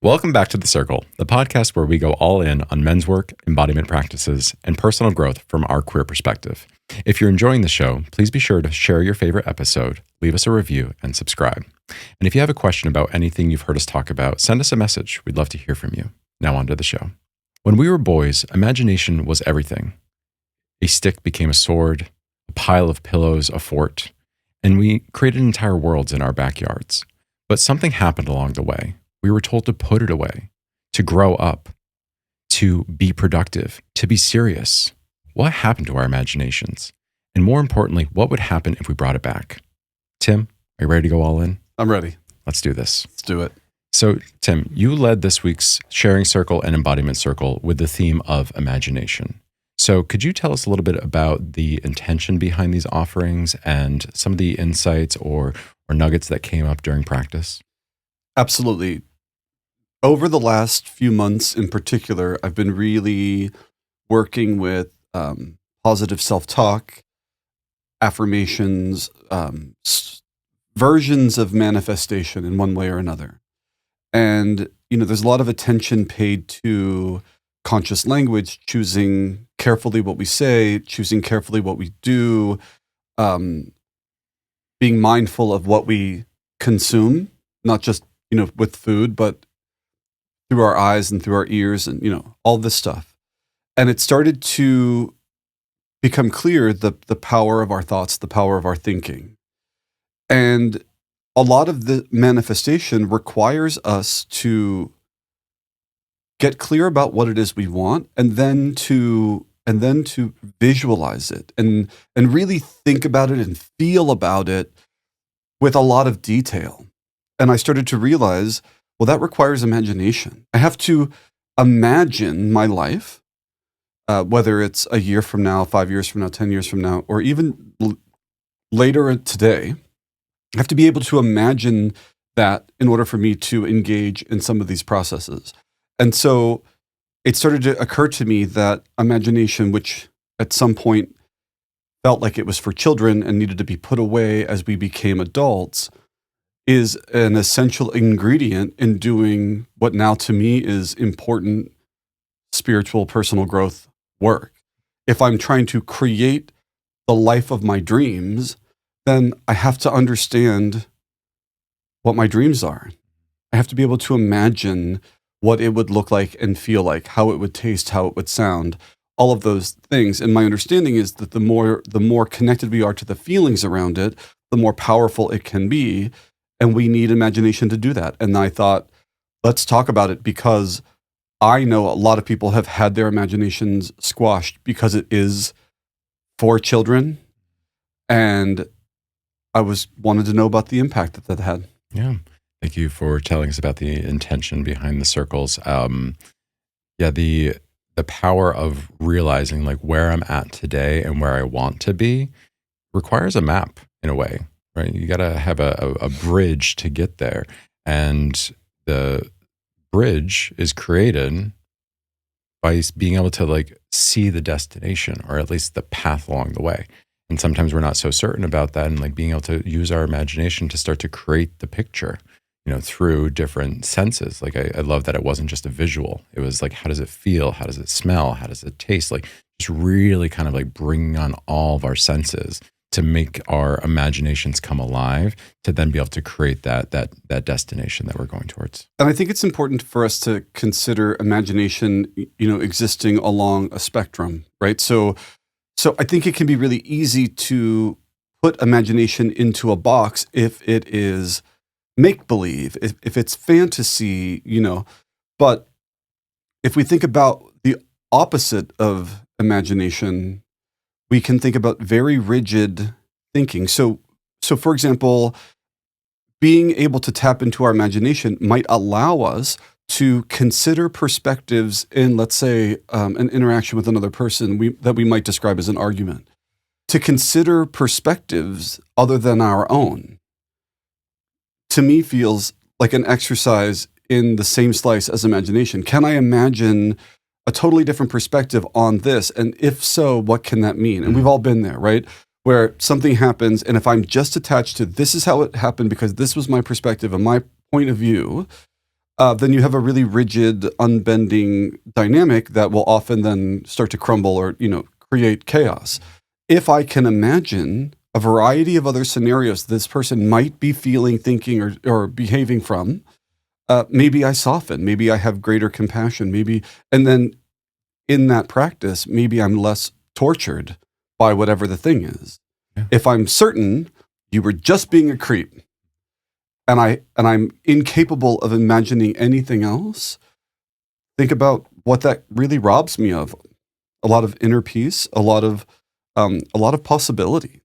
Welcome back to The Circle, the podcast where we go all in on men's work, embodiment practices, and personal growth from our queer perspective. If you're enjoying the show, please be sure to share your favorite episode, leave us a review, and subscribe. And if you have a question about anything you've heard us talk about, send us a message. We'd love to hear from you. Now on to the show. When we were boys, imagination was everything. A stick became a sword, a pile of pillows a fort, and we created entire worlds in our backyards. But something happened along the way. We were told to put it away, to grow up, to be productive, to be serious. What happened to our imaginations? And more importantly, what would happen if we brought it back? Tim, are you ready to go all in? I'm ready. Let's do this. Let's do it. So, Tim, you led this week's Sharing Circle and Embodiment Circle with the theme of imagination. So could you tell us a little bit about the intention behind these offerings and some of the insights or nuggets that came up during practice? Absolutely. Over the last few months in particular, I've been really working with positive self-talk, affirmations, versions of manifestation in one way or another. And, there's a lot of attention paid to conscious language, choosing carefully what we say, choosing carefully what we do, being mindful of what we consume, not just, with food, but through our eyes and through our ears and, all this stuff. And it started to become clear the power of our thoughts, the power of our thinking. And a lot of the manifestation requires us to get clear about what it is we want and then to visualize it and really think about it and feel about it with a lot of detail. And I started to realize, well, that requires imagination. I have to imagine my life, whether it's a year from now, 5 years from now, 10 years from now, or even later today. I have to be able to imagine that in order for me to engage in some of these processes. And so it started to occur to me that imagination, which at some point felt like it was for children and needed to be put away as we became adults, is an essential ingredient in doing what now to me is important spiritual personal growth work. If I'm trying to create the life of my dreams, then I have to understand what my dreams are. I have to be able to imagine what it would look like and feel like, how it would taste, how it would sound, all of those things. And my understanding is that the more connected we are to the feelings around it, the more powerful it can be. And we need imagination to do that. And I thought, let's talk about it, because I know a lot of people have had their imaginations squashed because it is for children. And I wanted to know about the impact that had. Yeah. Thank you for telling us about the intention behind the circles. The power of realizing like where I'm at today and where I want to be requires a map in a way. Right, you got to have a bridge to get there, and the bridge is created by being able to like see the destination, or at least the path along the way. And sometimes we're not so certain about that, and like being able to use our imagination to start to create the picture, through different senses. Like I love that it wasn't just a visual; it was like, how does it feel? How does it smell? How does it taste? Like just really kind of like bringing on all of our senses to make our imaginations come alive, to then be able to create that destination that we're going towards. And I think it's important for us to consider imagination, existing along a spectrum, right? So I think it can be really easy to put imagination into a box if it is make-believe, if it's fantasy, But if we think about the opposite of imagination, we can think about very rigid thinking. So for example, being able to tap into our imagination might allow us to consider perspectives in, let's say, an interaction with another person that we might describe as an argument. To consider perspectives other than our own, to me, feels like an exercise in the same slice as imagination. Can I imagine a totally different perspective on this? And if so, what can that mean? And we've all been there, right? Where something happens, and if I'm just attached to this is how it happened because this was my perspective and my point of view, then you have a really rigid, unbending dynamic that will often then start to crumble or, create chaos. If I can imagine a variety of other scenarios this person might be feeling, thinking, or behaving from, maybe I soften, maybe I have greater compassion, and then in that practice, maybe I'm less tortured by whatever the thing is. Yeah. If I'm certain you were just being a creep and I'm incapable of imagining anything else, think about what that really robs me of. A lot of inner peace, a lot of possibility.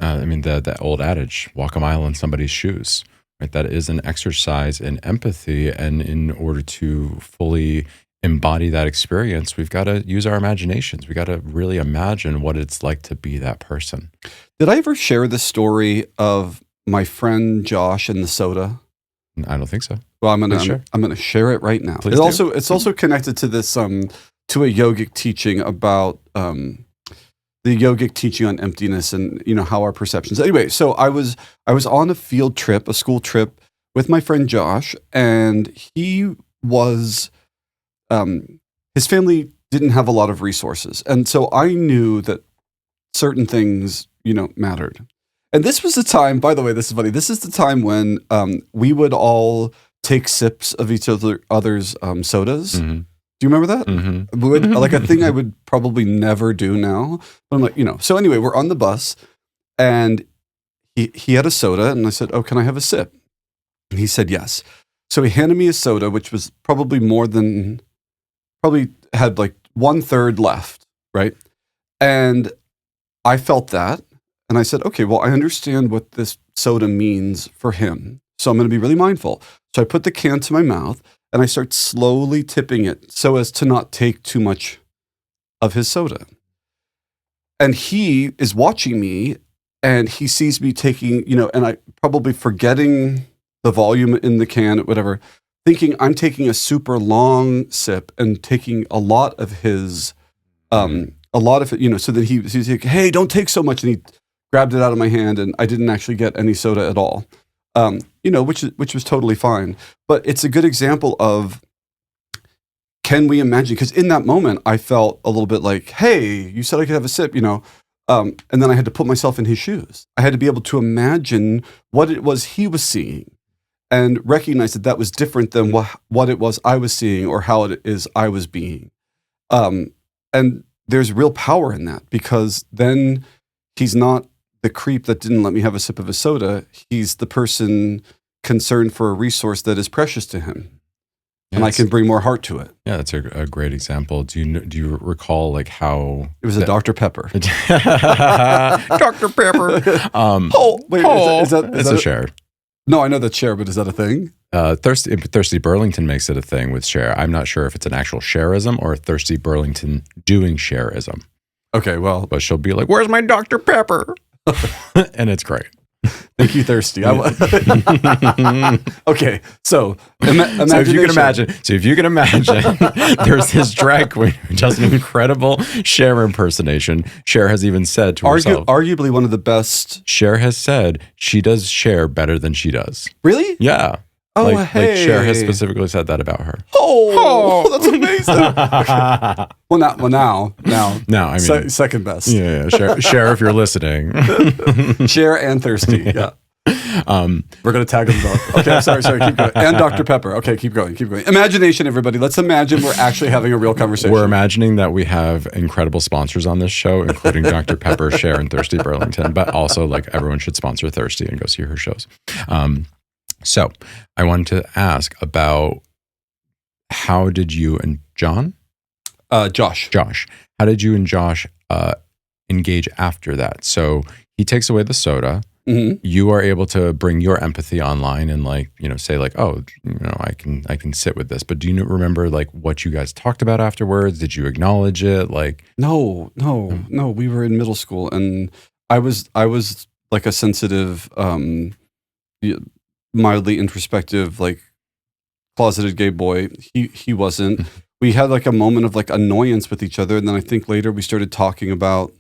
That old adage, walk a mile in somebody's shoes, right? That is an exercise in empathy. And in order to fully embody that experience, we've got to use our imaginations. We got to really imagine what it's like to be that person. Did I ever share the story of my friend Josh and the soda? I don't think so. Well, I'm gonna share it right now. It's also connected to this to a yogic teaching about the yogic teaching on emptiness and how our perceptions. Anyway, so I was on a field trip, a school trip with my friend Josh, and he was his family didn't have a lot of resources, and so I knew that certain things mattered. And this was the time, by the way, this is funny. This is the time when we would all take sips of each other's sodas. Mm-hmm. Do you remember that? Mm-hmm. Like a thing I would probably never do now. But I'm like, So anyway, we're on the bus, and he had a soda, and I said, "Oh, can I have a sip?" And he said yes. So he handed me a soda, which was probably had like 1/3 left, right? And I felt that, and I said, "Okay, well, I understand what this soda means for him, so I'm going to be really mindful." So I put the can to my mouth, and I start slowly tipping it so as to not take too much of his soda. And he is watching me, and he sees me taking, and I probably forgetting the volume in the can, whatever, thinking I'm taking a super long sip and taking a lot of his, it, so that he's like, "Hey, don't take so much." And he grabbed it out of my hand, and I didn't actually get any soda at all. Which was totally fine. But it's a good example of, can we imagine? Because in that moment, I felt a little bit like, "Hey, you said I could have a sip," and then I had to put myself in his shoes. I had to be able to imagine what it was he was seeing and recognize that that was different than what it was I was seeing or how it is I was being. And there's real power in that, because then he's not the creep that didn't let me have a sip of a soda. He's the person concerned for a resource that is precious to him, and I can bring more heart to it. Yeah, that's a great example. Do you recall like how it was a Dr. Pepper? Dr. Pepper. Is that a share? No, I know that's share, but is that a thing? Thirsty Burlington makes it a thing with share. I'm not sure if it's an actual shareism or Thirsty Burlington doing shareism. Okay, well, but she'll be like, "Where's my Dr. Pepper?" And it's great. Thank you, Thirsty. Okay, so if you can imagine, there's this drag queen who does an incredible Cher impersonation. Cher has even said to herself, arguably one of the best. Cher has said she does Cher better than she does. Really? Yeah. Oh, hey. Like Cher has specifically said that about her. Oh, that's amazing. Okay. Well, now, I mean, second best. Yeah. Cher, if you're listening. Cher and Thirsty. Yeah. We're going to tag them both. Okay, sorry, keep going. And Dr. Pepper. Okay, keep going. Imagination, everybody. Let's imagine we're actually having a real conversation. We're imagining that we have incredible sponsors on this show, including Dr. Pepper, Cher, and Thirsty Burlington, but also like everyone should sponsor Thirsty and go see her shows. So I wanted to ask about, how did you and Josh, how did you and Josh engage after that? So he takes away the soda. Mm-hmm. You are able to bring your empathy online and say like, "Oh, I can sit with this." But do you remember like what you guys talked about afterwards? Did you acknowledge it? Like, no. We were in middle school, and I was like a sensitive, mildly introspective, like closeted gay boy. He wasn't. We had like a moment of like annoyance with each other, and then I think later we started talking about,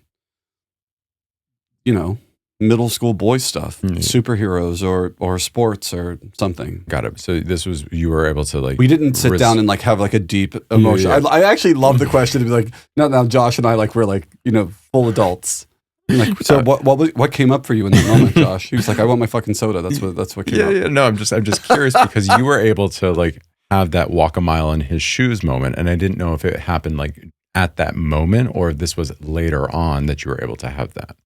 middle school boy stuff, Mm. superheroes or sports or something. Got it. So this was, you were able to like, We didn't sit down and like have like a deep emotion. Yeah. I actually love the question to be like, now Josh and I like we're like, full adults. I'm like, so what came up for you in that moment, Josh? He was like, I want my fucking soda. That's what came up. Yeah. No, I'm just curious because you were able to like have that walk a mile in his shoes moment, and I didn't know if it happened like at that moment or if this was later on that you were able to have that.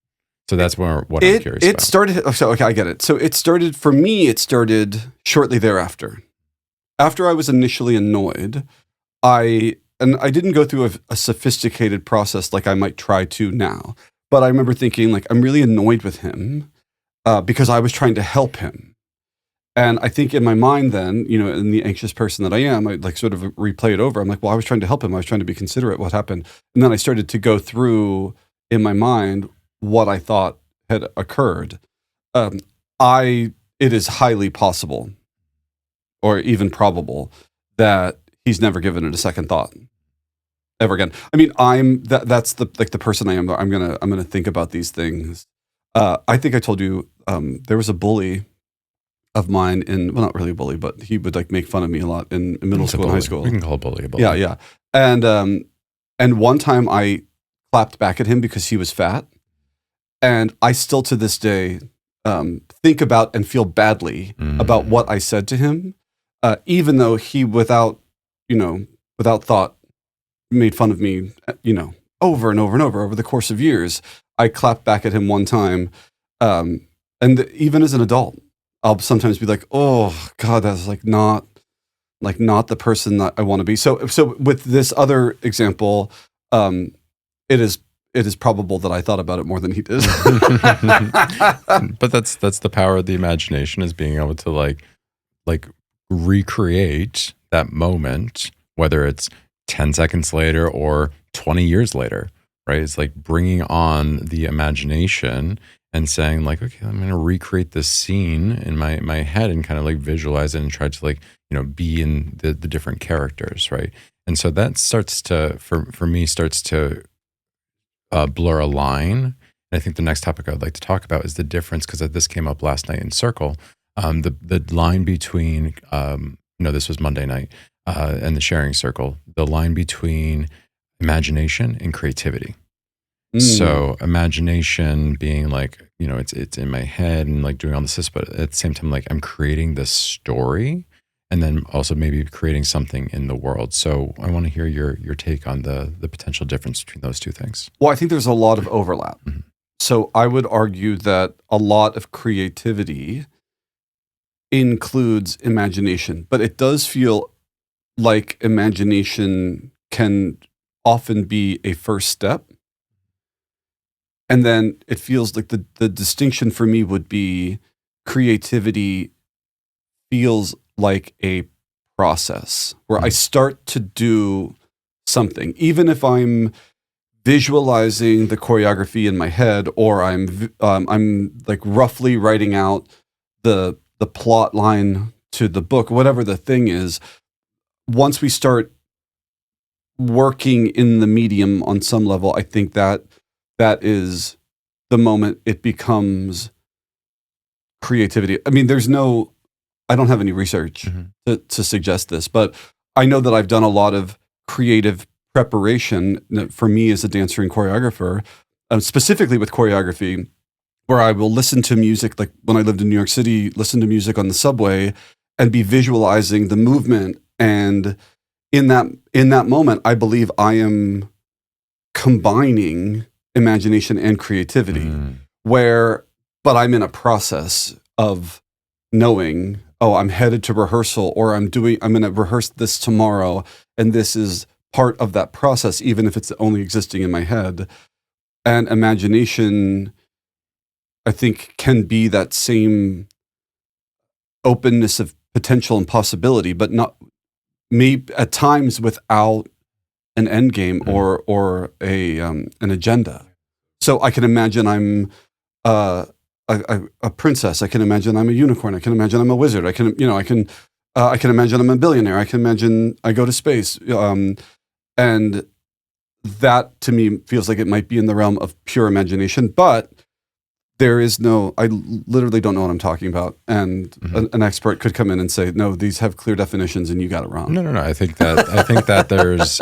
So that's what I'm curious about. It started. So okay, I get it. So it started for me. It started shortly thereafter. After I was initially annoyed, I didn't go through a sophisticated process like I might try to now. But I remember thinking like I'm really annoyed with him because I was trying to help him. And I think in my mind then, in the anxious person that I am, I like sort of replay it over. I'm like, well, I was trying to help him. I was trying to be considerate. What happened? And then I started to go through in my mind what I thought had occurred. It is highly possible or even probable that he's never given it a second thought ever again. I mean, that's the person I am. I'm gonna think about these things. I think I told you there was a bully of mine not really a bully, but he would like make fun of me a lot in middle school and high school. We can call a bully a bully. Yeah. And one time I clapped back at him because he was fat. And I still to this day think about and feel badly about what I said to him, even though he without thought made fun of me, over and over and over the course of years. I clapped back at him one time, and even as an adult, I'll sometimes be like, "Oh God, that's not the person that I want to be." So with this other example, it is probable that I thought about it more than he did. But that's the power of the imagination, is being able to like recreate that moment, whether it's 10 seconds later or 20 years later, right? It's like bringing on the imagination and saying like, okay, I'm going to recreate this scene in my head and kind of like visualize it and try to like, be in the different characters, right? And so that starts to, for me, starts to blur a line. And I think the next topic I'd like to talk about is the difference, because this came up last night in Circle, the line between, this was Monday night, and the sharing circle, the line between imagination and creativity. So imagination being like, it's in my head and like doing all this, but at the same time, like I'm creating this story and then also maybe creating something in the world. So I want to hear your take on the potential difference between those two things. Well, I think there's a lot of overlap. Mm-hmm. So I would argue that a lot of creativity includes imagination, but it does feel like imagination can often be a first step. And then it feels like the distinction for me would be creativity feels like a process where I start to do something, even if I'm visualizing the choreography in my head, or I'm like roughly writing out the plot line to the book, whatever the thing is. Once we start working in the medium on some level, I think that is the moment it becomes creativity. I mean, I don't have any research to suggest this, but I know that I've done a lot of creative preparation for me as a dancer and choreographer, specifically with choreography, where I will listen to music, like when I lived in New York City, listen to music on the subway and be visualizing the movement. And in that moment, I believe I am combining imagination and creativity, but I'm in a process of knowing, oh, I'm headed to rehearsal, or I'm going to rehearse this tomorrow, and this is part of that process, even if it's only existing in my head. And imagination, I think, can be that same openness of potential and possibility, but not maybe at times without an end game or an agenda. So I can imagine I'm a princess. I can imagine I'm a unicorn. I can imagine I'm a wizard. I can imagine I'm a billionaire. I can imagine I go to space. And that to me feels like it might be in the realm of pure imagination. But There is no, I literally don't know what I'm talking about. And Mhm. an expert could come in and say, no, these have clear definitions and you got it wrong. No, no, no. I think that there's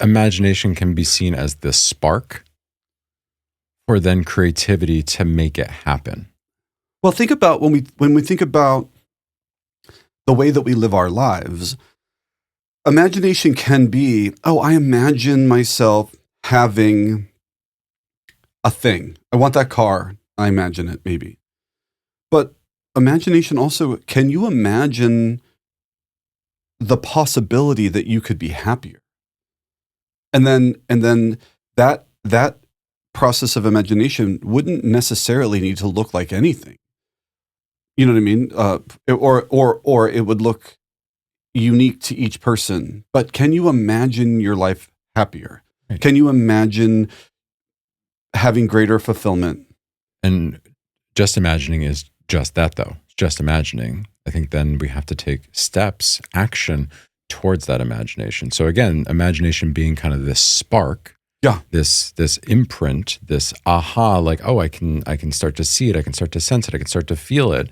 imagination can be seen as the spark or then creativity to make it happen. Well, think about when we think about the way that we live our lives, imagination can be, oh, I imagine myself having a thing. I want that car. I imagine it maybe. But imagination also, can you imagine the possibility that you could be happier? And then that process of imagination wouldn't necessarily need to look like anything. You know what I mean? Or it would look unique to each person. But can you imagine your life happier? Right. Can you imagine having greater fulfillment? And just imagining is just that, though. It's just imagining. I think then we have to take steps, action towards that imagination. So again, imagination being kind of this spark, Yeah. this imprint, this aha, like, oh, I can start to see it, I can start to sense it, I can start to feel it,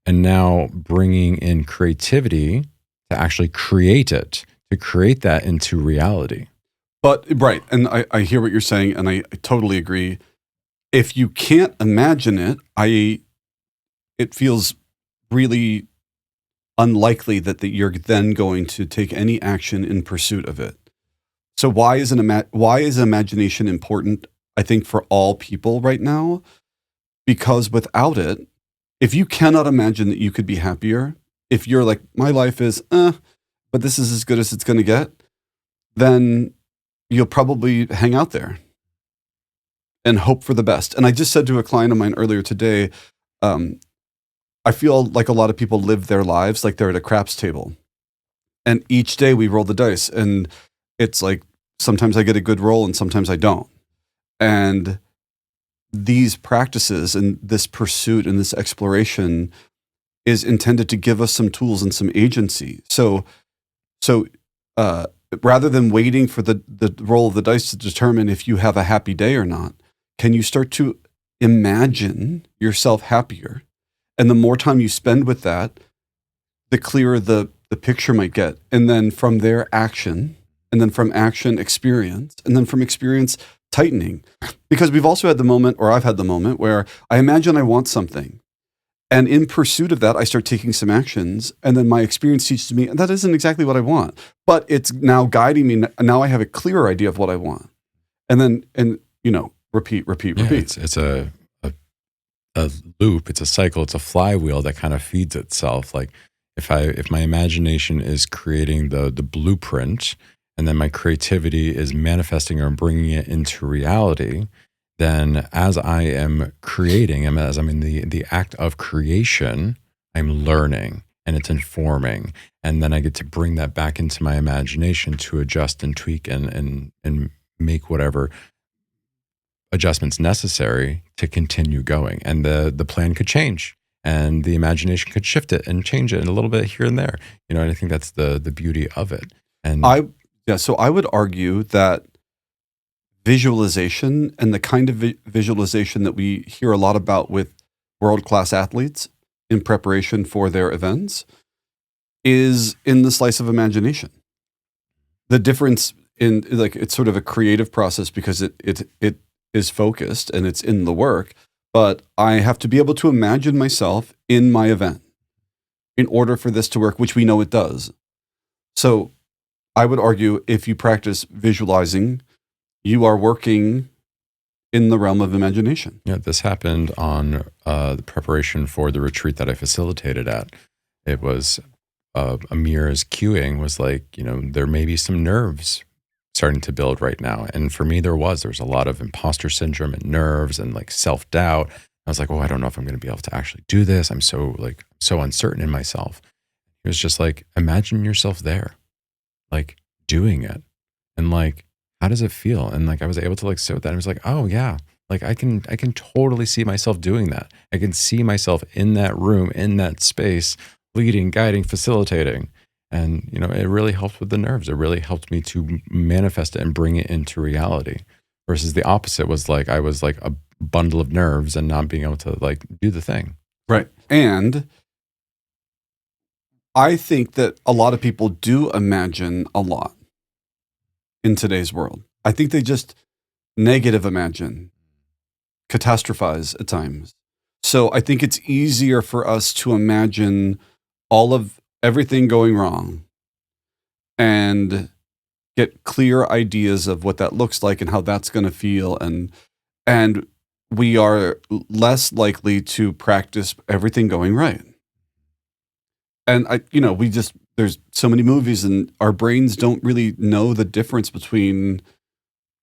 and now bringing in creativity to actually create it, to create that into reality. But right, and I hear what you're saying, and I totally agree. If you can't imagine it, it feels really unlikely that you're then going to take any action in pursuit of it. So why is imagination important? I think for all people right now, because without it, if you cannot imagine that you could be happier, if you're like, my life is, but this is as good as it's going to get, then you'll probably hang out there and hope for the best. And I just said to a client of mine earlier today, I feel like a lot of people live their lives like they're at a craps table. And each day we roll the dice. And it's like sometimes I get a good roll and sometimes I don't. And these practices and this pursuit and this exploration is intended to give us some tools and some agency. So rather than waiting for the roll of the dice to determine if you have a happy day or not, can you start to imagine yourself happier? And the more time you spend with that, the clearer the picture might get. And then from there, action, and then from action, experience, and then from experience, tightening. Because we've also had the moment, or I've had the moment, where I imagine I want something. And in pursuit of that, I start taking some actions, and then my experience teaches me, and that isn't exactly what I want, but it's now guiding me. Now I have a clearer idea of what I want. And then, repeat. Yeah, it's a loop, it's a cycle, it's a flywheel that kind of feeds itself. Like if my imagination is creating the blueprint, and then my creativity is manifesting or bringing it into reality, then as I am creating, and as I'm in the act of creation, I'm learning and it's informing. And then I get to bring that back into my imagination to adjust and tweak and make whatever adjustments necessary to continue going. And the plan could change and the imagination could shift it and change it a little bit here and there. And I think that's the beauty of it. And so I would argue that visualization and the kind of visualization that we hear a lot about with world-class athletes in preparation for their events is in the slice of imagination. The difference in, like, it's sort of a creative process because it is focused and it's in the work, but I have to be able to imagine myself in my event in order for this to work, which we know it does. So I would argue if you practice visualizing, you are working in the realm of imagination. yeah, this happened on the preparation for the retreat that I facilitated at. It was Amir's cueing was like, there may be some nerves starting to build right now. And for me, there's a lot of imposter syndrome and nerves and like self-doubt. I was like, oh, I don't know if I'm going to be able to actually do this. I'm so uncertain in myself. It was just like, imagine yourself there, like doing it. And like, how does it feel? And like, I was able to like sit with that. And I was like, oh yeah, like I can totally see myself doing that. I can see myself in that room, in that space, leading, guiding, facilitating. And, it really helped with the nerves. It really helped me to manifest it and bring it into reality. Versus the opposite was like, I was like bundle of nerves and not being able to like do the thing. Right. And I think that a lot of people do imagine a lot in today's world. I think they just negative imagine, catastrophize at times. So I think it's easier for us to imagine all of everything going wrong and get clear ideas of what that looks like and how that's going to feel, and we are less likely to practice everything going right. And there's so many movies, and our brains don't really know the difference between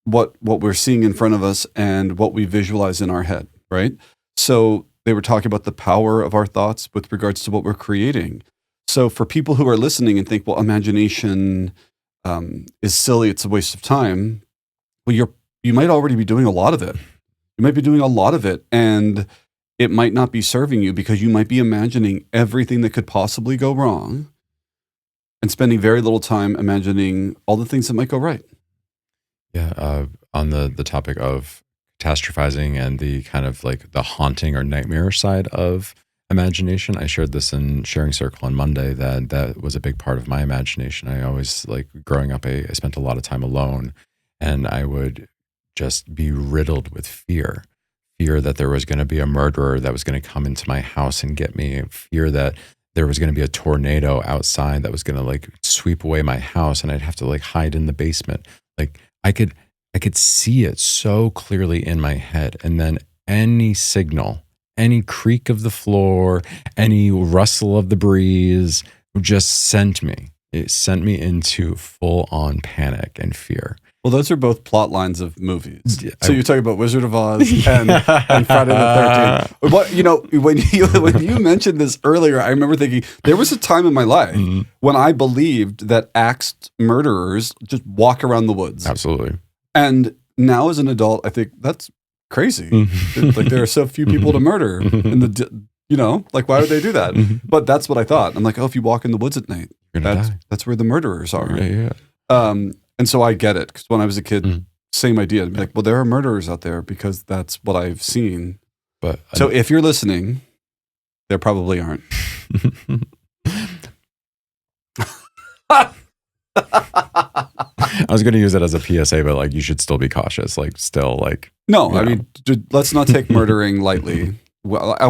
what we're seeing in front of us and what we visualize in our head, right? So they were talking about the power of our thoughts with regards to what we're creating. So for people who are listening and think, well, imagination is silly, it's a waste of time. Well, you might already be doing a lot of it. You might be doing a lot of it, and it might not be serving you because you might be imagining everything that could possibly go wrong and spending very little time imagining all the things that might go right. Yeah. On the topic of catastrophizing and the kind of like the haunting or nightmare side of imagination, I shared this in Sharing Circle on Monday that was a big part of my imagination. I always like growing up, I spent a lot of time alone, and I would just be riddled with fear. Fear that there was going to be a murderer that was going to come into my house and get me. Fear that there was going to be a tornado outside that was going to like sweep away my house, and I'd have to like hide in the basement. Like I could see it so clearly in my head. And then any signal, any creak of the floor, any rustle of the breeze just sent me. It sent me into full on panic and fear. Well, those are both plot lines of movies. Yeah, So you're talking about Wizard of Oz and Friday the 13th. But, when you mentioned this earlier, I remember thinking there was a time in my life when I believed that axed murderers just walk around the woods. Absolutely. And now as an adult, I think that's crazy. Like there are so few people to murder. And like why would they do that? But that's what I thought. I'm like, oh, if you walk in the woods at night, that's where the murderers are. Yeah. And so I get it, because when I was a kid, same idea. I'd be like, well, there are murderers out there because that's what I've seen. But so if you're listening, there probably aren't. I was going to use it as a PSA, but like you should still be cautious. Like still like no. I mean, let's not take murdering lightly. Well, I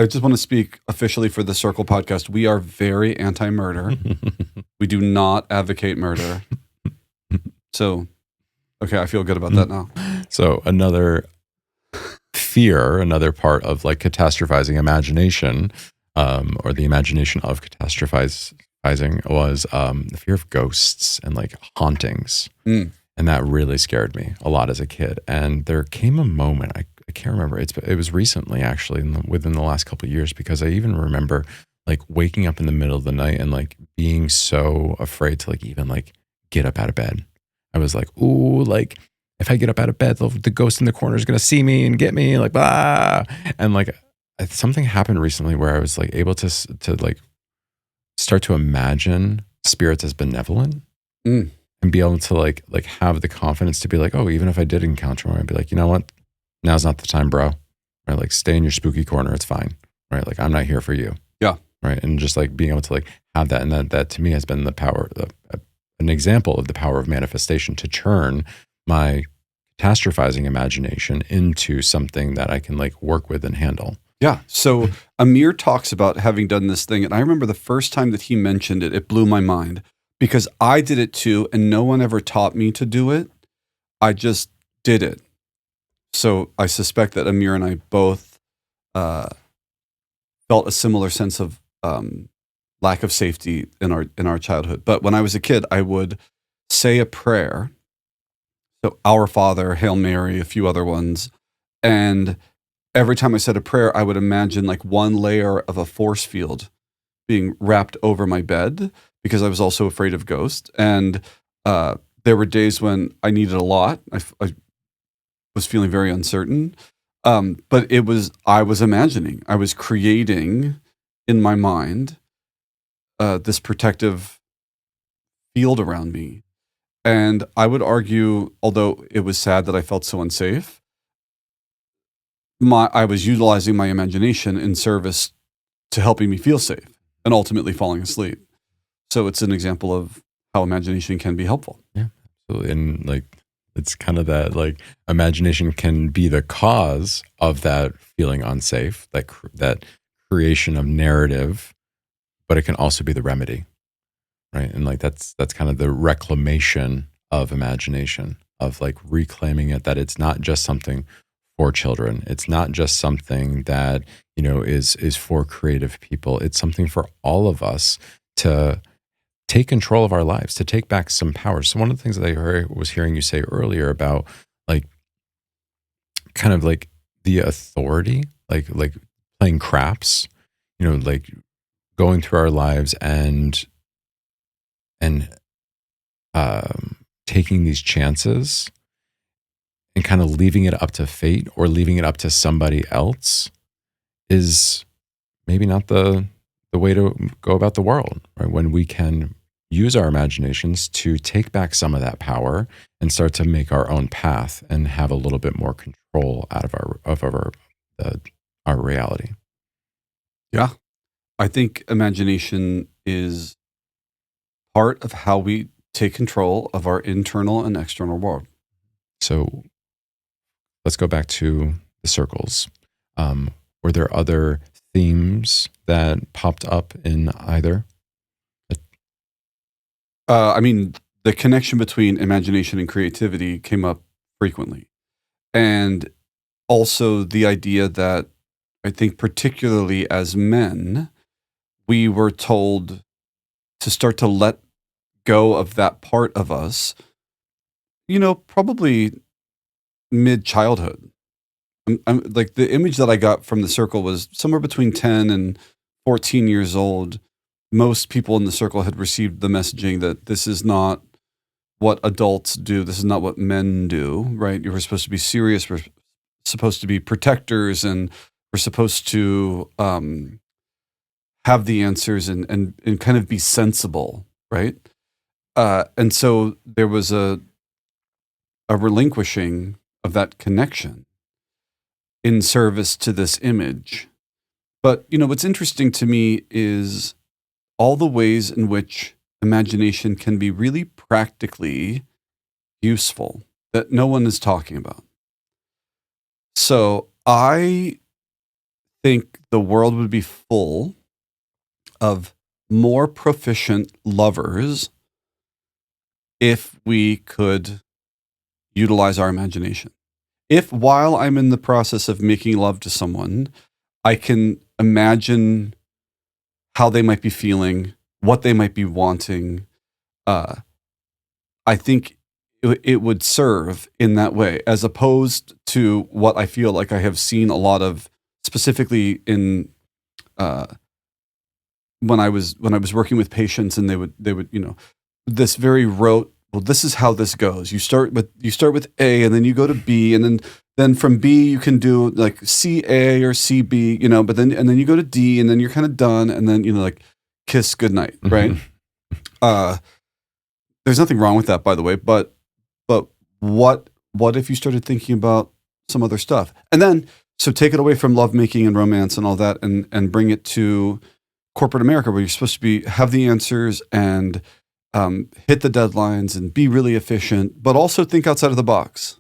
just want to speak officially for the Circle podcast. We are very anti-murder. We do not advocate murder. So, okay, I feel good about that now. So another part of like catastrophizing imagination, or the imagination of catastrophizing was the fear of ghosts and like hauntings. And that really scared me a lot as a kid. And there came a moment, I can't remember, it was recently actually within the last couple of years, because I even remember like waking up in the middle of the night and like being so afraid to like even like get up out of bed. I was like, ooh, like if I get up out of bed, the ghost in the corner is going to see me and get me, like, ah. And like something happened recently where I was like able to like start to imagine spirits as benevolent and be able to like have the confidence to be like, oh, even if I did encounter one, I'd be like, you know what? Now's not the time, bro. Right? Like stay in your spooky corner. It's fine. Right? Like I'm not here for you. Yeah. Right. And just like being able to like have that. And that to me has been the power, an example of the power of manifestation to turn my catastrophizing imagination into something that I can like work with and handle. Yeah. So Amir talks about having done this thing. And I remember the first time that he mentioned it, it blew my mind because I did it too. And no one ever taught me to do it. I just did it. So I suspect that Amir and I both felt a similar sense of lack of safety in our childhood. But when I was a kid, I would say a prayer. So Our Father, Hail Mary, a few other ones. And every time I said a prayer, I would imagine like one layer of a force field being wrapped over my bed because I was also afraid of ghosts. And there were days when I needed a lot. I was feeling very uncertain. But I was imagining, I was creating in my mind this protective field around me. And I would argue, although it was sad that I felt so unsafe, I was utilizing my imagination in service to helping me feel safe and ultimately falling asleep. So it's an example of how imagination can be helpful. Yeah, absolutely. And like, it's kind of that like imagination can be the cause of that feeling unsafe, that creation of narrative, but it can also be the remedy, right? And like that's kind of the reclamation of imagination, of like reclaiming it, that it's not just something for children. It's not just something that, is for creative people. It's something for all of us to take control of our lives, to take back some power. So one of the things that was hearing you say earlier about like kind of like the authority, like playing craps, like going through our lives and taking these chances and kind of leaving it up to fate or leaving it up to somebody else is maybe not the way to go about the world, right? When we can use our imaginations to take back some of that power and start to make our own path and have a little bit more control out of our reality. Yeah. I think imagination is part of how we take control of our internal and external world. So let's go back to the circles. Were there other themes that popped up in either? I mean, the connection between imagination and creativity came up frequently. And also the idea that I think, particularly as men, we were told to start to let go of that part of us, probably mid childhood. I'm like, the image that I got from the circle was somewhere between 10 and 14 years old. Most people in the circle had received the messaging that this is not what adults do. This is not what men do, right? You were supposed to be serious. We're supposed to be protectors, and we're supposed to have the answers and kind of be sensible, right? And so there was a relinquishing of that connection in service to this image. But, what's interesting to me is all the ways in which imagination can be really practically useful that no one is talking about. So I think the world would be full of more proficient lovers if we could utilize our imagination. If while I'm in the process of making love to someone, I can imagine how they might be feeling, what they might be wanting, I think it would serve in that way, as opposed to what I feel like I have seen a lot of, specifically in when I was working with patients, and they would this very rote. Well, this is how this goes. You start with A, and then you go to B, and then from B you can do like CA or CB, but then you go to D, and then you're kind of done, and then like kiss goodnight, right? There's nothing wrong with that, by the way, but what if you started thinking about some other stuff? And then so take it away from lovemaking and romance and all that, and bring it to corporate America, where you're supposed to have the answers and hit the deadlines and be really efficient, but also think outside of the box.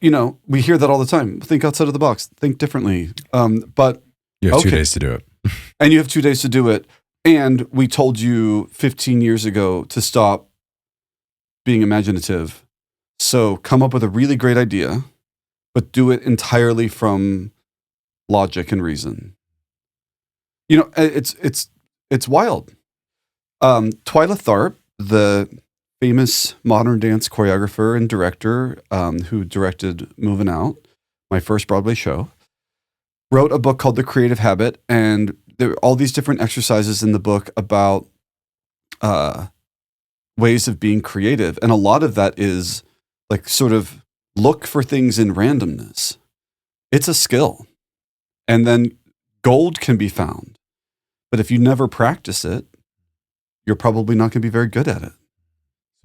We hear that all the time. Think outside of the box. Think differently. But you have 2 days to do it. And you have 2 days to do it. And we told you 15 years ago to stop being imaginative. So come up with a really great idea, but do it entirely from logic and reason. It's wild. Twyla Tharp, the famous modern dance choreographer and director who directed Moving Out, my first Broadway show, wrote a book called The Creative Habit, and there are all these different exercises in the book about ways of being creative. And a lot of that is like sort of look for things in randomness. It's a skill. And then gold can be found. But if you never practice it, you're probably not going to be very good at it.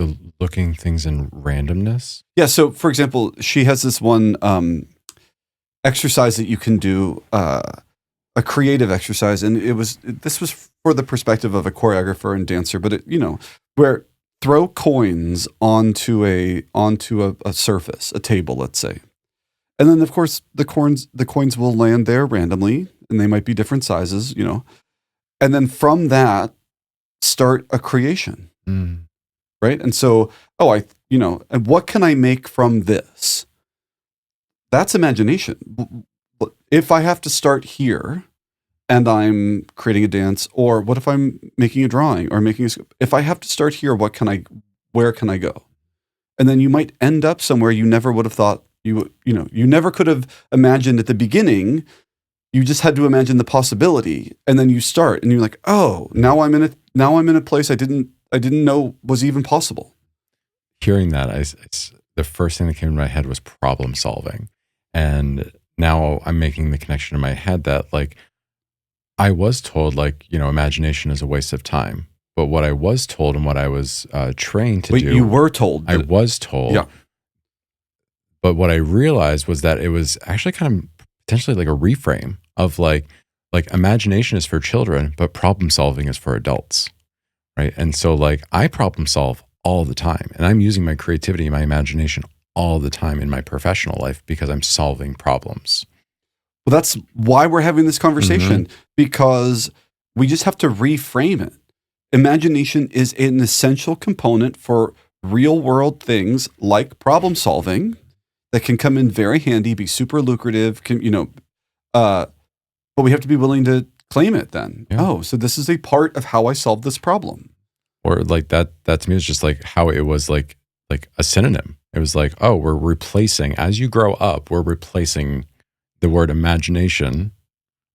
So looking things in randomness? Yeah. So for example, she has this one exercise that you can do, a creative exercise, and this was for the perspective of a choreographer and dancer, but where throw coins onto a surface, a table, let's say, and then of course the coins will land there randomly, and they might be different sizes, and then from that start a creation, right? And so, and what can I make from this? That's imagination. If I have to start here and I'm creating a dance, or what if I'm making a drawing or if I have to start here, where can I go? And then you might end up somewhere you never would have thought you never could have imagined at the beginning. You just had to imagine the possibility, and then you start and you're like, oh, now I'm in a place I didn't know was even possible. Hearing that, the first thing that came to my head was problem solving. And now I'm making the connection in my head that like I was told imagination is a waste of time. But what I was told and what I was trained to do. You were told. I was told. Yeah. But what I realized was that it was actually kind of potentially like a reframe of like imagination is for children, but problem solving is for adults. Right. And so like I problem solve all the time, and I'm using my creativity and my imagination all the time in my professional life because I'm solving problems. Well, that's why we're having this conversation, because we just have to reframe it. Imagination is an essential component for real world things like problem solving that can come in very handy, be super lucrative, but we have to be willing to claim it then. Yeah. Oh, so this is a part of how I solve this problem. Or like that to me is just like how it was like a synonym. It was like, oh, we're replacing, as you grow up, we're replacing the word imagination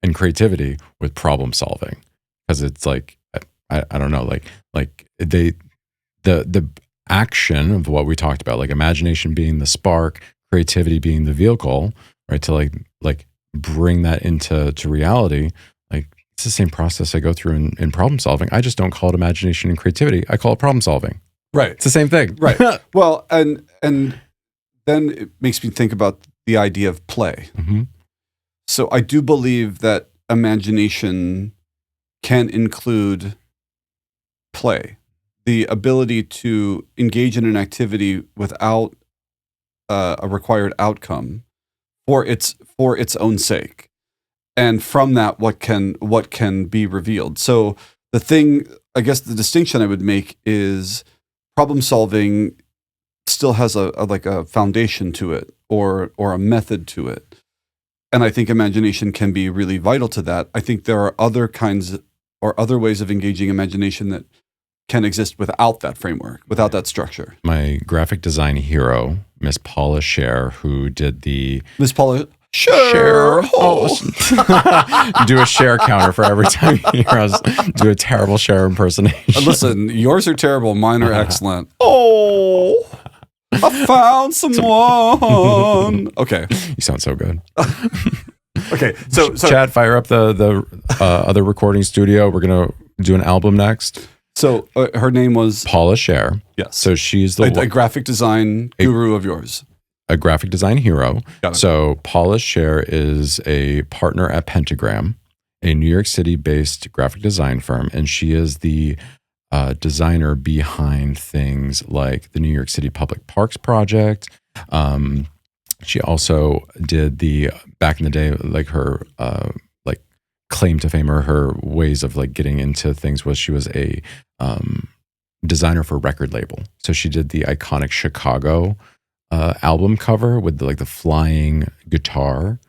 and creativity with problem solving. Because it's like, I don't know, like the action of what we talked about, like imagination being the spark, creativity being the vehicle, right? To like bring that into reality. Like it's the same process I go through in problem solving. I just don't call it imagination and creativity. I call it problem solving. Right. It's the same thing. Right. Well, and then it makes me think about the idea of play. Mm-hmm. So I do believe that imagination can include play, the ability to engage in an activity without a required outcome for its own sake. And from that, what can be revealed. So the thing, I guess the distinction I would make is problem solving still has a foundation to it or a method to it. And I think imagination can be really vital to that. I think there are other kinds or other ways of engaging imagination that can exist without that framework, without that structure. My graphic design hero, Miss Paula Scher, who did the... Miss Paula Scher. Do a Cher counter for every time you hear us do a terrible Cher impersonation. Listen, yours are terrible, mine are excellent. Oh, I found someone. Okay. You sound so good. Okay, so Chad, fire up the other recording studio. We're going to do an album next. So her name was? Paula Scher. Yes. So she's a graphic design guru of yours. A graphic design hero. So Paula Scher is a partner at Pentagram, a New York City-based graphic design firm, and she is the designer behind things like the New York City Public Parks Project. She also did back in the day, like her claim to fame or her ways of like getting into things was she was a designer for record label. So she did the iconic Chicago album cover with the flying guitar.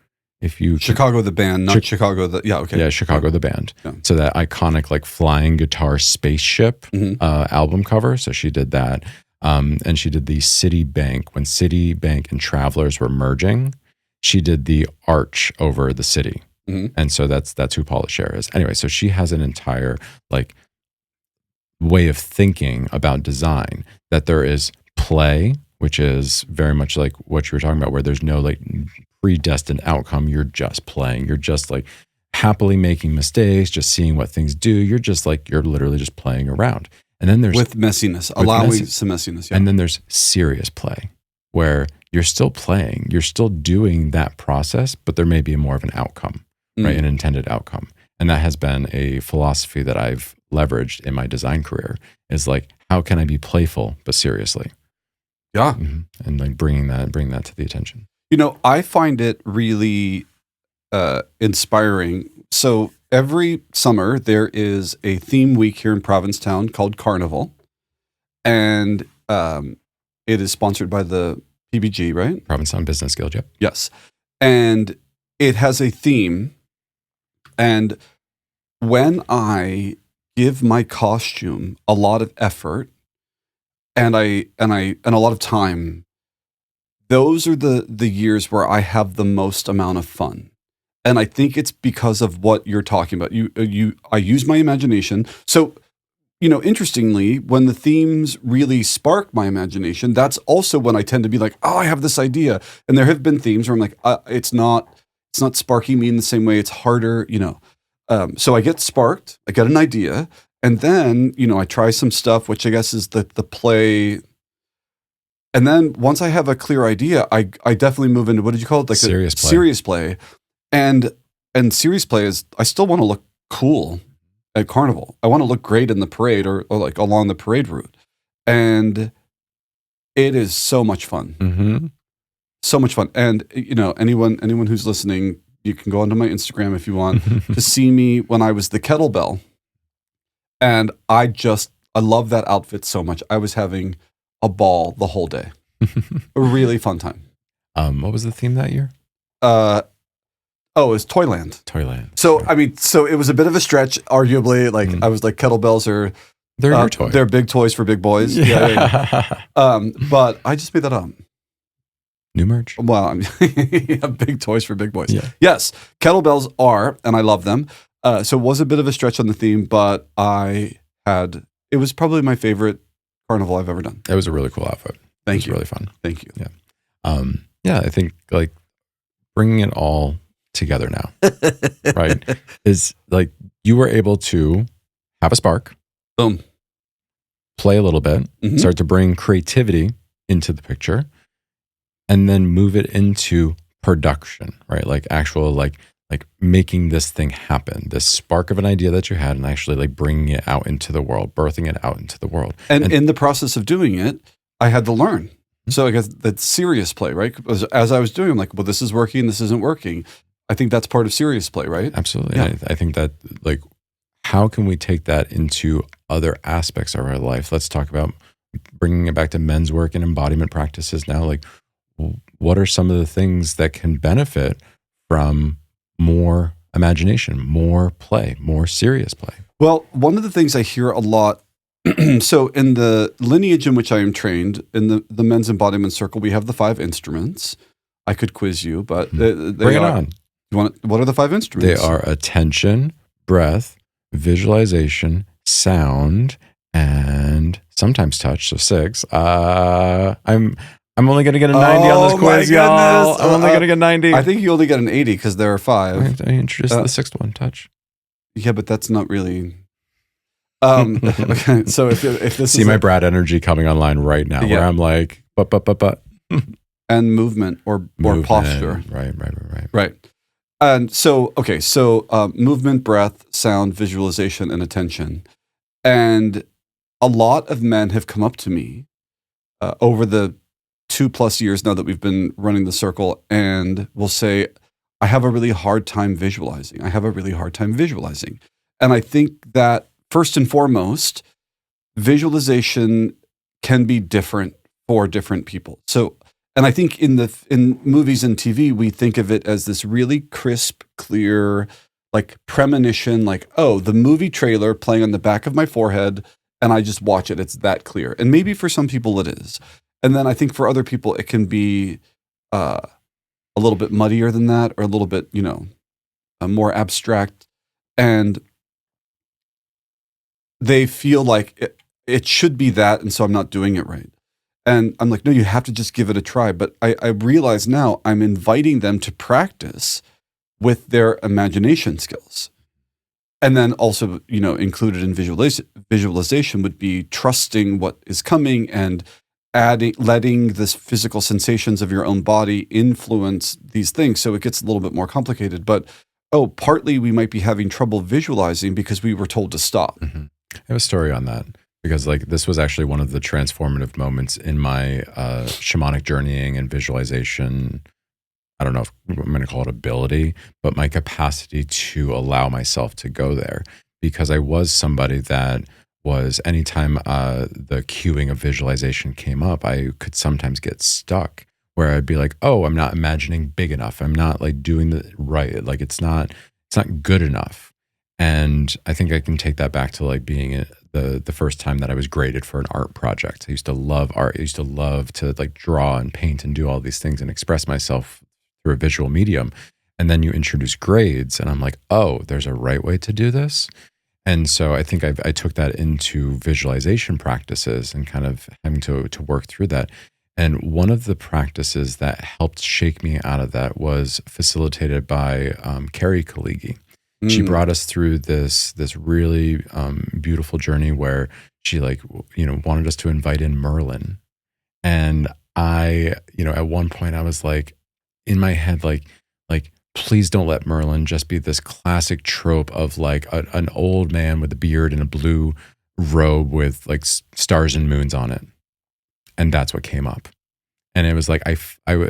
Chicago the band, not Chicago the Chicago the band. Yeah. So that iconic like flying guitar spaceship album cover. So she did that, and she did the Citibank when Citibank and Travelers were merging. She did the arch over the city, and so that's who Paula Scher is. Anyway, so she has an entire like way of thinking about design. That there is play, which is very much like what you were talking about, where there's no like predestined outcome. You're just playing. You're just like happily making mistakes, just seeing what things do. You're literally just playing around. And then there's with messiness, allowing some messiness. Yeah. And then there's serious play. where you're still playing, you're still doing that process, but there may be more of an outcome, right? An intended outcome. And that has been a philosophy that I've leveraged in my design career, is like, how can I be playful but seriously? Yeah. And like bring that to the attention. I find it really inspiring. So every summer there is a theme week here in Provincetown called Carnival, and it is sponsored by the PBG, right? Provincetown Business Guild, yep. Yes. And it has a theme. And when I give my costume a lot of effort and a lot of time, those are the years where I have the most amount of fun. And I think it's because of what you're talking about. I use my imagination. So, interestingly, when the themes really spark my imagination, that's also when I tend to be like, oh, I have this idea. And there have been themes where I'm like, it's not sparking me in the same way. It's harder, So I get sparked, I get an idea, and then, I try some stuff, which I guess is the play. And then once I have a clear idea, I definitely move into, what did you call it? Like serious play. Serious play. And serious play is, I still want to look cool at Carnival. I want to look great in the parade or like along the parade route. And it is so much fun. Mm-hmm. So much fun. And, anyone who's listening, you can go onto my Instagram if you want to see me when I was the kettlebell. And I love that outfit so much. I was having a ball the whole day. A really fun time. What was the theme that year? It was Toyland. Toyland. So, so it was a bit of a stretch, arguably. Like, I was like, kettlebells are... They're your toy. They're big toys for big boys. Yeah. But I just made that up. New merch? Well, big toys for big boys. Yeah. Yes, kettlebells are, and I love them. So it was a bit of a stretch on the theme, but it was probably my favorite carnival I've ever done. It was a really cool outfit. Thank you. Really fun. Thank you. Yeah. I think like bringing it all together now, right? Is like you were able to have a spark. Boom. Play a little bit, start to bring creativity into the picture, and then move it into production, right? Like actual, like making this thing happen, this spark of an idea that you had, and actually like bringing it out into the world, birthing it out into the world. And in the process of doing it, I had to learn. So I guess that's serious play, right? As I was doing, I'm like, well, this is working, this isn't working. I think that's part of serious play, right? Absolutely. Yeah. I think that like, how can we take that into other aspects of our life? Let's talk about bringing it back to men's work and embodiment practices now. Like, what are some of the things that can benefit from more imagination, more play, more serious play? Well, one of the things I hear a lot, so in the lineage in which I am trained, in the men's embodiment circle, we have the 5 instruments. I could quiz you, but bring it on. What are the 5 instruments? They are attention, breath, visualization, sound, and sometimes touch. So 6. I'm only going to get a 90 on this quiz, y'all. I'm only going to get 90. I think you only get an 80 because there are 5. I introduced the 6th one, touch. Yeah, but that's not really... Okay, so if this see my Brad energy coming online right now, where I'm like, but. And movement or posture. Right. And so, okay, so movement, breath, sound, visualization, and attention. And a lot of men have come up to me over the 2+ years now that we've been running the circle and will say, I have a really hard time visualizing. And I think that first and foremost, visualization can be different for different people. So, and I think in movies and TV, we think of it as this really crisp, clear, like premonition, like, oh, the movie trailer playing on the back of my forehead, and I just watch it. It's that clear. And maybe for some people it is. And then I think for other people, it can be a little bit muddier than that, or a little bit, more abstract. And they feel like it should be that, and so I'm not doing it right. And I'm like, no, you have to just give it a try. But I realize now I'm inviting them to practice with their imagination skills. And then also, included in visualization would be trusting what is coming and letting the physical sensations of your own body influence these things. So it gets a little bit more complicated. But partly we might be having trouble visualizing because we were told to stop. Mm-hmm. I have a story on that because like this was actually one of the transformative moments in my shamanic journeying and visualization. I don't know if I'm going to call it ability, but my capacity to allow myself to go there, because I was somebody that was anytime the cueing of visualization came up, I could sometimes get stuck where I'd be like, oh, I'm not imagining big enough. I'm not like doing the right. Like it's not good enough. And I think I can take that back to like being the first time that I was graded for an art project. I used to love art. I used to love to like draw and paint and do all these things and express myself through a visual medium. And then you introduce grades and I'm like, oh, there's a right way to do this. And so I think I took that into visualization practices and kind of having to work through that. And one of the practices that helped shake me out of that was facilitated by Carrie Kaligi. She brought us through this really beautiful journey where she wanted us to invite in Merlin. And I, at one point I was like in my head, like, please don't let Merlin just be this classic trope of like an old man with a beard and a blue robe with like stars and moons on it. And that's what came up. And it was like, I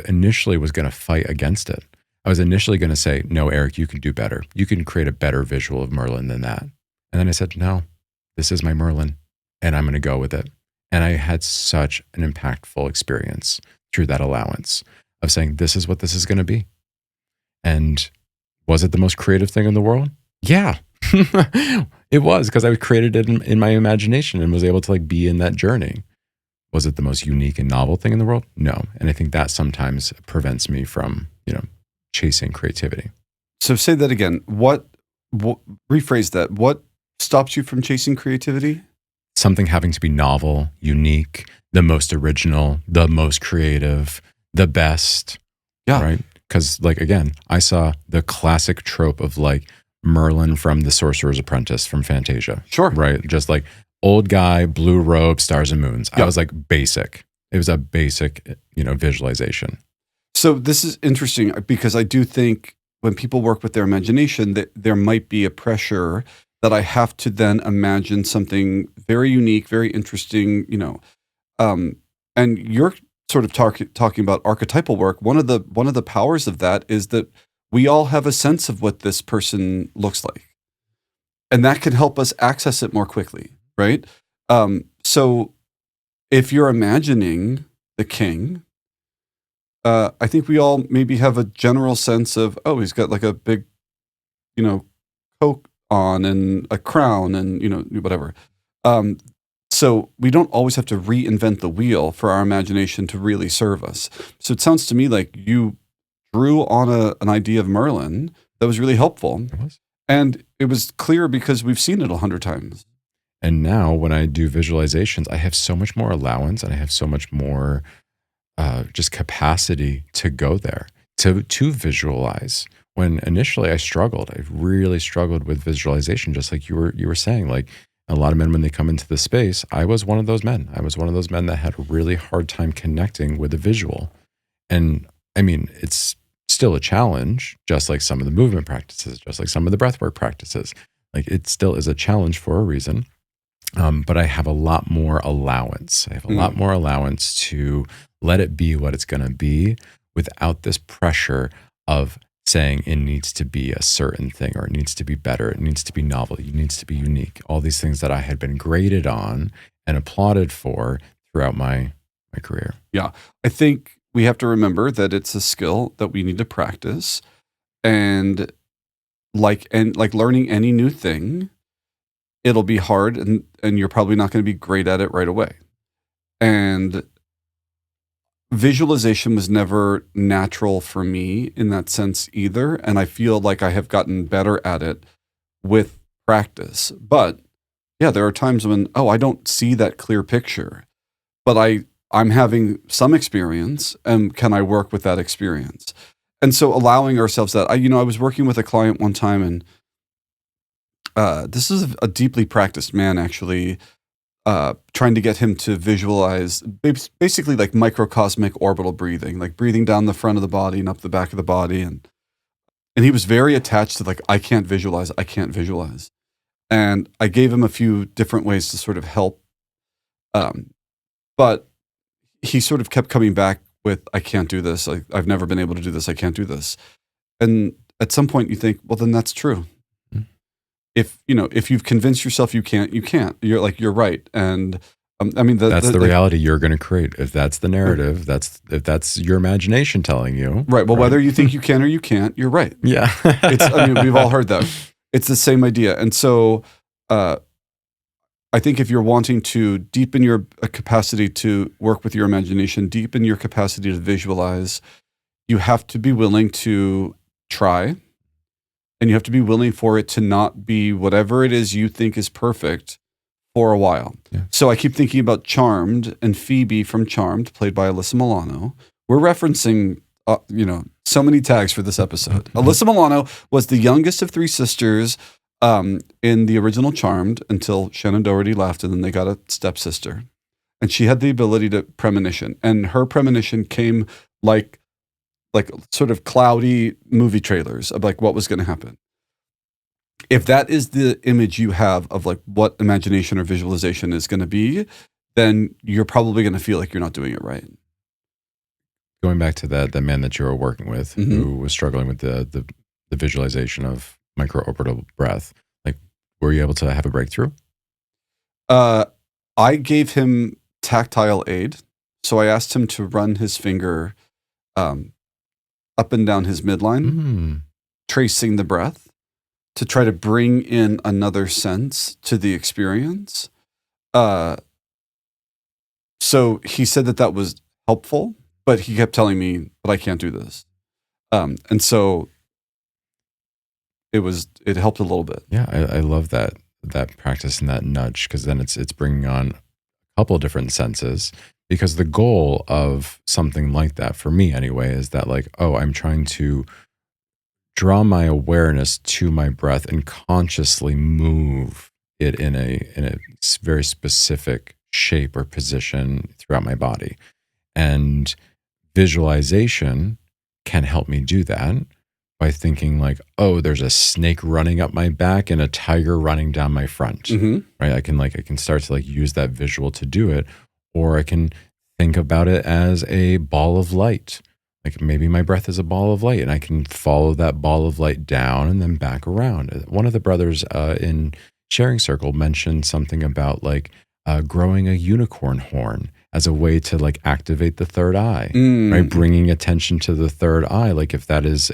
initially was going to fight against it. I was initially going to say, no, Eric, you can do better. You can create a better visual of Merlin than that. And then I said, no, this is my Merlin and I'm going to go with it. And I had such an impactful experience through that allowance of saying, this is what this is going to be. And was it the most creative thing in the world? Yeah, it was, because I created it in my imagination and was able to like be in that journey. Was it the most unique and novel thing in the world? No. And I think that sometimes prevents me from, chasing creativity. So say that again. What rephrase that. What stops you from chasing creativity? Something having to be novel, unique, the most original, the most creative, the best. Yeah. Right? Because like, again, I saw the classic trope of like Merlin from The Sorcerer's Apprentice from Fantasia. Sure. Right? Just like old guy, blue robe, stars and moons. Yep. I was like basic. It was a basic, visualization. So this is interesting because I do think when people work with their imagination that there might be a pressure that I have to then imagine something very unique, very interesting, and you're sort of talking about archetypal work. One of the powers of that is that we all have a sense of what this person looks like, and that can help us access it more quickly, right? So if you're imagining the king, I think we all maybe have a general sense of, oh, he's got like a big, coat on and a crown and, whatever. So we don't always have to reinvent the wheel for our imagination to really serve us. So it sounds to me like you drew on an idea of Merlin that was really helpful. It was. And it was clear because we've seen it 100 times. And now when I do visualizations, I have so much more allowance and I have so much more just capacity to go there, to visualize. When initially I struggled, I really struggled with visualization, just like you were saying. Like a lot of men, when they come into the space, I was one of those men. I was one of those men that had a really hard time connecting with a visual. And I mean, it's still a challenge, just like some of the movement practices, just like some of the breathwork practices. Like it still is a challenge for a reason. But I have a lot more allowance. I have a lot more allowance to let it be what it's going to be without this pressure of saying it needs to be a certain thing, or it needs to be better, it needs to be novel, it needs to be unique. All these things that I had been graded on and applauded for throughout my career. Yeah. I think we have to remember that it's a skill that we need to practice. And like learning any new thing, it'll be hard and you're probably not going to be great at it right away. And visualization was never natural for me in that sense either. And I feel like I have gotten better at it with practice. But yeah, there are times when, I don't see that clear picture, but I'm having some experience, and can I work with that experience? And so allowing ourselves that, I was working with a client one time, and this is a deeply practiced man, actually. trying to get him to visualize basically like microcosmic orbital breathing, like breathing down the front of the body and up the back of the body. And he was very attached to like, I can't visualize. And I gave him a few different ways to sort of help. But he sort of kept coming back with, I can't do this. I've never been able to do this. I can't do this. And at some point you think, well, then that's true. If you've convinced yourself you can't, you're right. And I mean, that's the reality you're going to create. If that's the narrative, if that's your imagination telling you. Right. Well, whether you think you can or you can't, you're right. Yeah. We've all heard that. It's the same idea. And so I think if you're wanting to deepen your capacity to work with your imagination, deepen your capacity to visualize, you have to be willing to try. And you have to be willing for it to not be whatever it is you think is perfect for a while. Yeah. So I keep thinking about Charmed and Phoebe from Charmed, played by Alyssa Milano. We're referencing, so many tags for this episode. Alyssa Milano was the youngest of three sisters in the original Charmed until Shannon Doherty left, and then they got a stepsister. And she had the ability to premonition. And her premonition came like sort of cloudy movie trailers of like what was going to happen. If that is the image you have of like what imagination or visualization is going to be, then you're probably going to feel like you're not doing it right. Going back to the man that you were working with, who was struggling with the visualization of microorbital breath, like, were you able to have a breakthrough? I gave him tactile aid. So I asked him to run his finger up and down his midline, tracing the breath to try to bring in another sense to the experience. So he said that was helpful, but he kept telling me, but I can't do this. And so it helped a little bit. Yeah. I love that practice and that nudge, because then it's bringing on a couple of different senses. Because the goal of something like that, for me anyway, is that like, oh, I'm trying to draw my awareness to my breath and consciously move it in a very specific shape or position throughout my body. And visualization can help me do that by thinking like, oh, there's a snake running up my back and a tiger running down my front, right? I can start to like use that visual to do it. Or I can think about it as a ball of light. Like maybe my breath is a ball of light and I can follow that ball of light down and then back around. One of the brothers in Sharing Circle mentioned something about like growing a unicorn horn as a way to like activate the third eye, right? Bringing attention to the third eye. Like if that is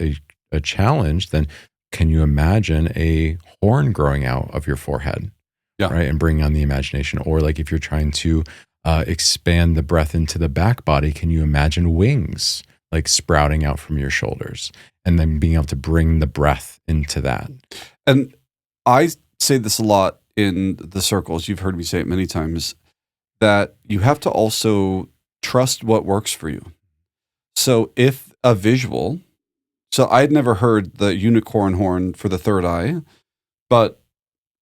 a challenge, then can you imagine a horn growing out of your forehead? Yeah. Right. And bring on the imagination. Or like if you're trying to expand the breath into the back body, can you imagine wings like sprouting out from your shoulders and then being able to bring the breath into that? And I say this a lot in the circles. You've heard me say it many times, that you have to also trust what works for you. So if a visual, so I'd never heard the unicorn horn for the third eye, but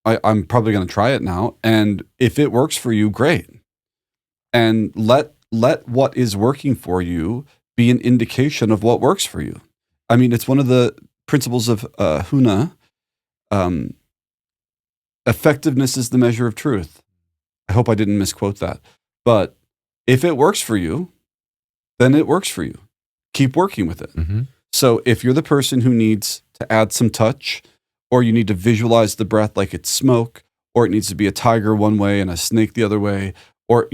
I'm probably going to try it now. And if it works for you, great. And let what is working for you be an indication of what works for you. I mean, it's one of the principles of Huna. Effectiveness is the measure of truth. I hope I didn't misquote that. But if it works for you, then it works for you. Keep working with it. So if you're the person who needs to add some touch, or you need to visualize the breath like it's smoke, or it needs to be a tiger one way and a snake the other way, or,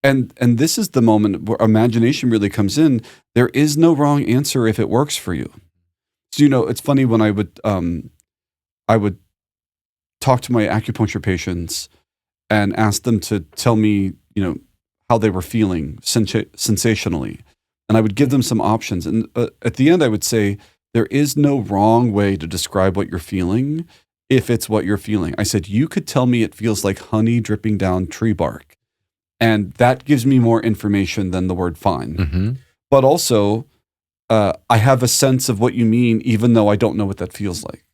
and this is the moment where imagination really comes in. There is no wrong answer if it works for you. So, it's funny when I would talk to my acupuncture patients and ask them to tell me, how they were feeling sensationally. And I would give them some options. And at the end, I would say, there is no wrong way to describe what you're feeling if it's what you're feeling. I said, you could tell me it feels like honey dripping down tree bark. And that gives me more information than the word fine. But also, I have a sense of what you mean, even though I don't know what that feels like.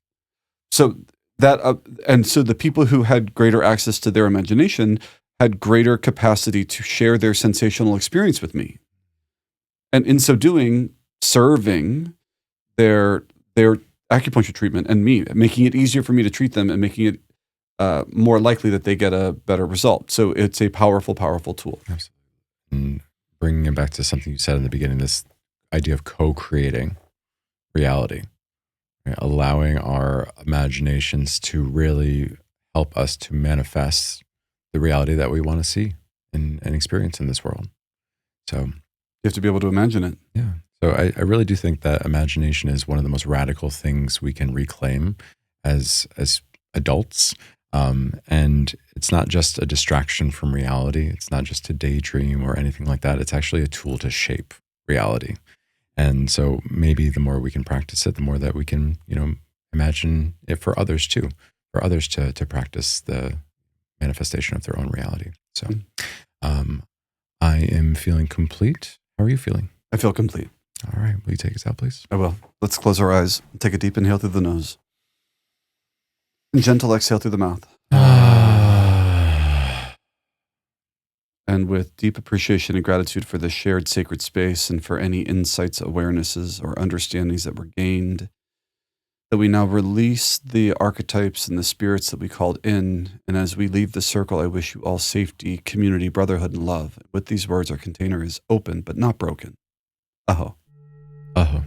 So that, and so the people who had greater access to their imagination had greater capacity to share their sensational experience with me. And in so doing, serving their acupuncture treatment and me, making it easier for me to treat them and making it more likely that they get a better result. So it's a powerful, powerful tool. Absolutely. And bringing it back to something you said in the beginning, this idea of co-creating reality, right? Allowing our imaginations to really help us to manifest the reality that we want to see and experience in this world. So you have to be able to imagine it. Yeah. So I really do think that imagination is one of the most radical things we can reclaim as adults. And it's not just a distraction from reality. It's not just a daydream or anything like that. It's actually a tool to shape reality. And so maybe the more we can practice it, the more that we can, imagine it for others too, for others to practice the manifestation of their own reality. So I am feeling complete. How are you feeling? I feel complete. All right. Will you take us out, please? I will. Let's close our eyes. Take a deep inhale through the nose. And gentle exhale through the mouth. And with deep appreciation and gratitude for the shared sacred space and for any insights, awarenesses, or understandings that were gained, that we now release the archetypes and the spirits that we called in. And as we leave the circle, I wish you all safety, community, brotherhood, and love. With these words, our container is open but not broken. Aho. Aho.